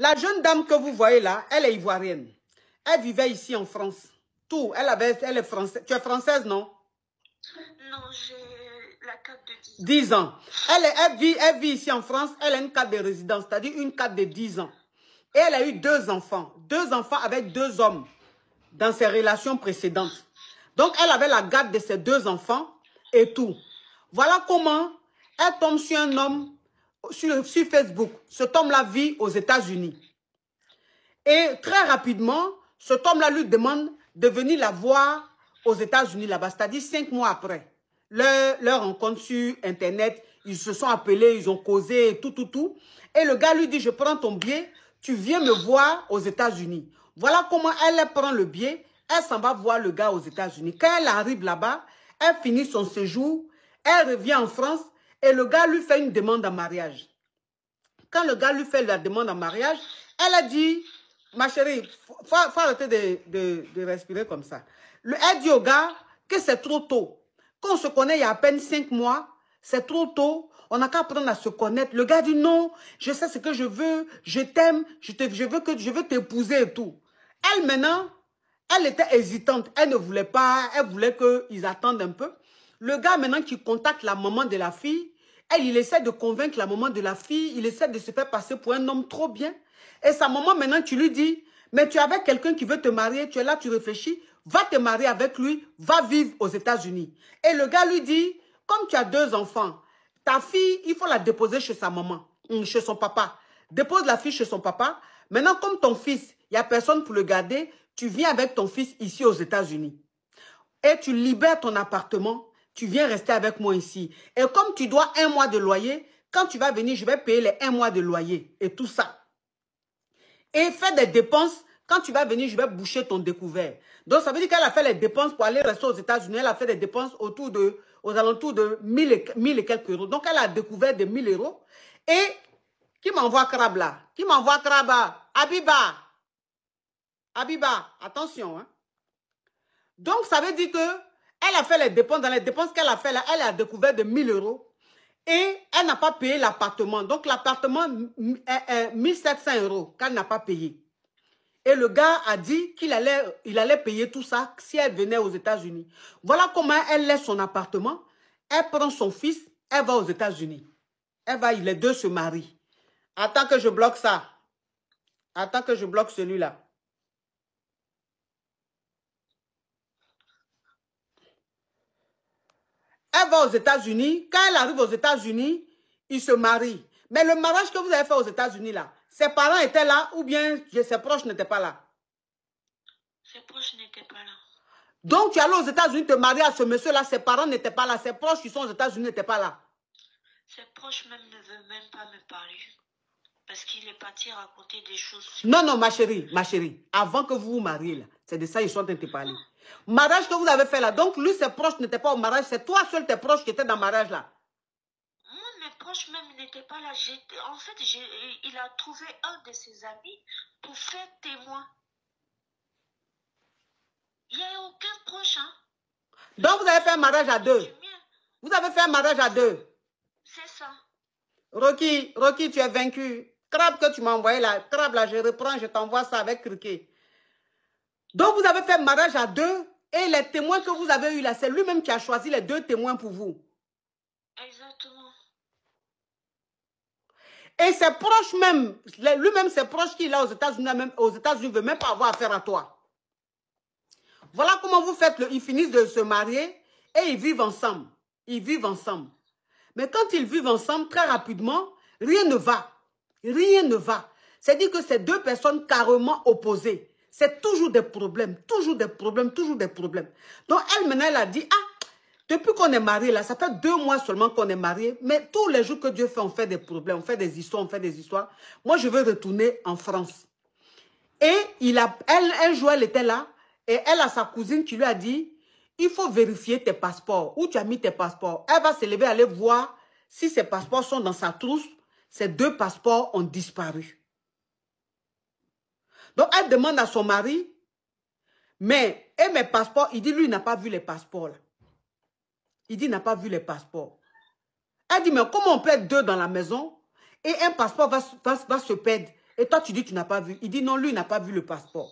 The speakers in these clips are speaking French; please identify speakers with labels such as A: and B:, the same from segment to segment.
A: La jeune dame que vous voyez là, elle est ivoirienne. Elle vivait ici en France. Tout. Elle est française. Tu es française, non?
B: Non, j'ai la carte de 10 ans.
A: 10 ans. Elle vit ici en France. Elle a une carte de résidence, c'est-à-dire une carte de 10 ans. Et elle a eu 2 enfants. 2 enfants avec 2 hommes dans ses relations précédentes. Donc, elle avait la garde de ses 2 enfants et tout. Voilà comment elle tombe sur un homme sur Facebook. Cet homme-là vit aux États-Unis. Et très rapidement, cet homme-là lui demande de venir la voir aux États-Unis là-bas, c'est-à-dire 5 mois après. Leur rencontre sur Internet, ils se sont appelés, ils ont causé, tout. Et le gars lui dit, je prends ton billet, tu viens me voir aux États-Unis. Voilà comment elle prend le billet, elle s'en va voir le gars aux États-Unis. Quand elle arrive là-bas, elle finit son séjour, elle revient en France et le gars lui fait une demande en mariage. Quand le gars lui fait la demande en mariage, elle a dit, ma chérie, faut arrêter de respirer comme ça. Elle dit au gars que c'est trop tôt. Quand on se connaît il y a à peine 5 mois, c'est trop tôt. On n'a qu'à apprendre à se connaître. Le gars dit non, je sais ce que je veux, je t'aime, je veux t'épouser et tout. Elle maintenant, elle était hésitante. Elle ne voulait pas, elle voulait qu'ils attendent un peu. Le gars maintenant qui contacte la maman de la fille, il essaie de convaincre la maman de la fille, il essaie de se faire passer pour un homme trop bien. Et sa maman maintenant, tu lui dis, mais tu es avec quelqu'un qui veut te marier, tu es là, tu réfléchis, va te marier avec lui, va vivre aux États-Unis. Et le gars lui dit, comme tu as 2 enfants, ta fille, il faut la déposer chez sa maman, chez son papa. Dépose la fille chez son papa. Maintenant, comme ton fils, il n'y a personne pour le garder, tu viens avec ton fils ici aux États-Unis. Et tu libères ton appartement, tu viens rester avec moi ici. Et comme tu dois 1 mois de loyer, quand tu vas venir, je vais payer les 1 mois de loyer et tout ça. Et fais des dépenses. Quand tu vas venir, je vais boucher ton découvert. Donc, ça veut dire qu'elle a fait les dépenses pour aller rester aux États-Unis. Elle a fait des dépenses aux alentours de 1000 et quelques euros. Donc, elle a découvert des 1000 euros. Et qui m'envoie crabe là? Qui m'envoie crabe là? Abiba. Abiba, attention. Hein? Donc, ça veut dire que elle a fait les dépenses. Dans les dépenses qu'elle a fait là, elle a découvert de 1000 euros. Et elle n'a pas payé l'appartement. Donc, l'appartement est 1700 euros qu'elle n'a pas payé. Et le gars a dit qu'il allait payer tout ça si elle venait aux États-Unis. Voilà comment elle laisse son appartement. Elle prend son fils, elle va aux États-Unis. Les 2 se marient. Attends que je bloque ça. Attends que je bloque celui-là. Elle va aux États-Unis. Quand elle arrive aux États-Unis, ils se marient. Mais le mariage que vous avez fait aux États-Unis là, ses parents étaient là ou bien ses proches n'étaient pas là?
B: Ses proches n'étaient pas là.
A: Donc, tu allais aux États-Unis te marier à ce monsieur-là, ses parents n'étaient pas là, ses proches qui sont aux États-Unis n'étaient pas là.
B: Ses proches même ne veulent même pas me parler. Parce qu'il est parti raconter des choses.
A: Non, non, ma chérie, avant que vous vous mariez là, c'est de ça qu'ils sont en train de te parler. Mariage que vous avez fait là, donc lui, ses proches n'étaient pas au mariage, c'est toi seul tes proches qui étaient dans le mariage là.
B: Moi, mes proches même n'étaient pas là. En fait, il a trouvé un de ses amis pour faire témoin. Il n'y a aucun proche, hein.
A: Donc, vous avez fait un mariage à 2. Vous avez fait un mariage à 2.
B: C'est ça.
A: Rocky, tu es vaincu. Crabe que tu m'as envoyé là, crabe là, je reprends, je t'envoie ça avec criquet. Donc, vous avez fait un mariage à 2 et les témoins que vous avez eu là, c'est lui-même qui a choisi les 2 témoins pour vous.
B: Exactement.
A: Et ses proches même, lui-même, ses proches qui est là aux États-Unis ne veulent même pas avoir affaire à toi. Voilà comment vous faites, ils finissent de se marier et ils vivent ensemble. Ils vivent ensemble. Mais quand ils vivent ensemble, très rapidement, rien ne va. Rien ne va. C'est-à-dire que c'est 2 personnes carrément opposées. C'est toujours des problèmes, toujours des problèmes, toujours des problèmes. Donc elle, maintenant, elle a dit, ah, depuis qu'on est mariés, là, ça fait 2 mois seulement qu'on est mariés, mais tous les jours que Dieu fait, on fait des problèmes, on fait des histoires, on fait des histoires. Moi, je veux retourner en France. Et un jour, elle était là, et elle a sa cousine qui lui a dit, il faut vérifier tes passeports. Où tu as mis tes passeports? Elle va se lever, aller voir si ses passeports sont dans sa trousse. Ces 2 passeports ont disparu. Donc, elle demande à son mari, mais, et mes passeports, il dit, lui, il n'a pas vu les passeports. Là. Il dit, il n'a pas vu les passeports. Elle dit, mais comment on peut être 2 dans la maison et un passeport va se perdre? Et toi, tu dis tu n'as pas vu. Il dit non, lui, il n'a pas vu le passeport.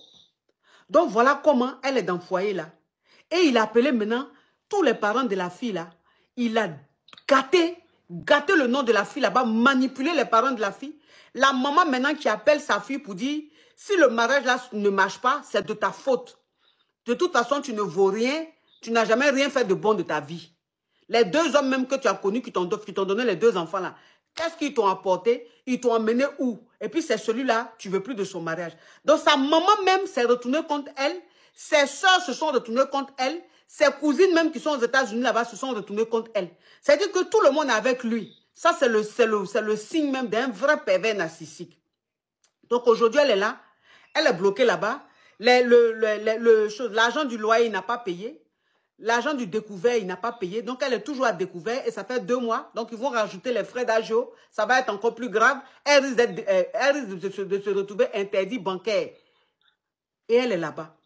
A: Donc, voilà comment elle est dans le foyer là. Et il a appelé maintenant tous les parents de la fille là. Il a gâté le nom de la fille là-bas, manipulé les parents de la fille. La maman maintenant qui appelle sa fille pour dire, si le mariage là ne marche pas, c'est de ta faute. De toute façon, tu ne vaux rien. Tu n'as jamais rien fait de bon de ta vie. Les deux hommes même que tu as connus, qui t'ont donné les deux enfants là, qu'est-ce qu'ils t'ont apporté? Ils t'ont emmené où? Et puis c'est celui-là, tu ne veux plus de son mariage. Donc sa maman même s'est retournée contre elle. Ses soeurs se sont retournées contre elle. Ses cousines même qui sont aux États-Unis là-bas se sont retournées contre elle. C'est-à-dire que tout le monde est avec lui. Ça, c'est le signe même d'un vrai pervers narcissique. Donc aujourd'hui, elle est là. Elle est bloquée là-bas. L'argent du loyer, il n'a pas payé. L'argent du découvert, il n'a pas payé. Donc, elle est toujours à découvert et ça fait 2 mois. Donc, ils vont rajouter les frais d'agio. Ça va être encore plus grave. Elle risque de se retrouver interdit bancaire. Et elle est là-bas.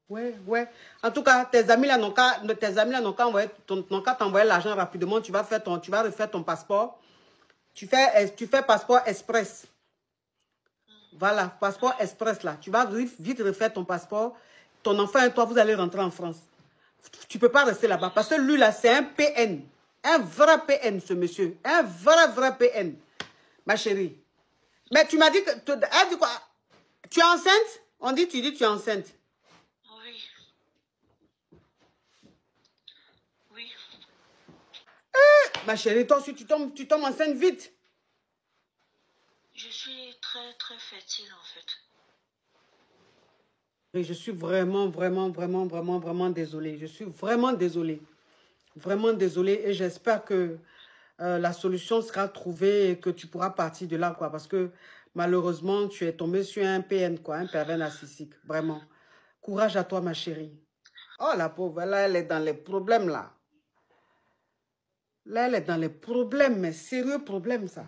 A: Ouais, ouais. En tout cas, tes amis là n'ont qu'à t'envoyer l'argent rapidement. Tu vas refaire ton passeport. Tu fais passeport express. Voilà, passeport express là. Tu vas vite refaire ton passeport. Ton enfant et toi, vous allez rentrer en France. Tu ne peux pas rester là-bas. Parce que lui là, c'est un PN. Un vrai PN, ce monsieur. Un vrai PN. Ma chérie. Mais tu m'as dit que... Elle dit quoi? Tu es enceinte? Tu dis tu es enceinte.
B: Oui. Oui.
A: Ma chérie, toi aussi, tu tombes enceinte vite.
B: Je suis très, très fertile, en fait.
A: Et je suis vraiment désolée. Je suis vraiment désolée. Vraiment désolée. Et j'espère que la solution sera trouvée et que tu pourras partir de là, quoi. Parce que malheureusement, tu es tombée sur un PN, quoi. Un pervers narcissique. Vraiment. Courage à toi, ma chérie. Oh, la pauvre, là, elle est dans les problèmes, là. Là, elle est dans les problèmes, mais sérieux problèmes, ça.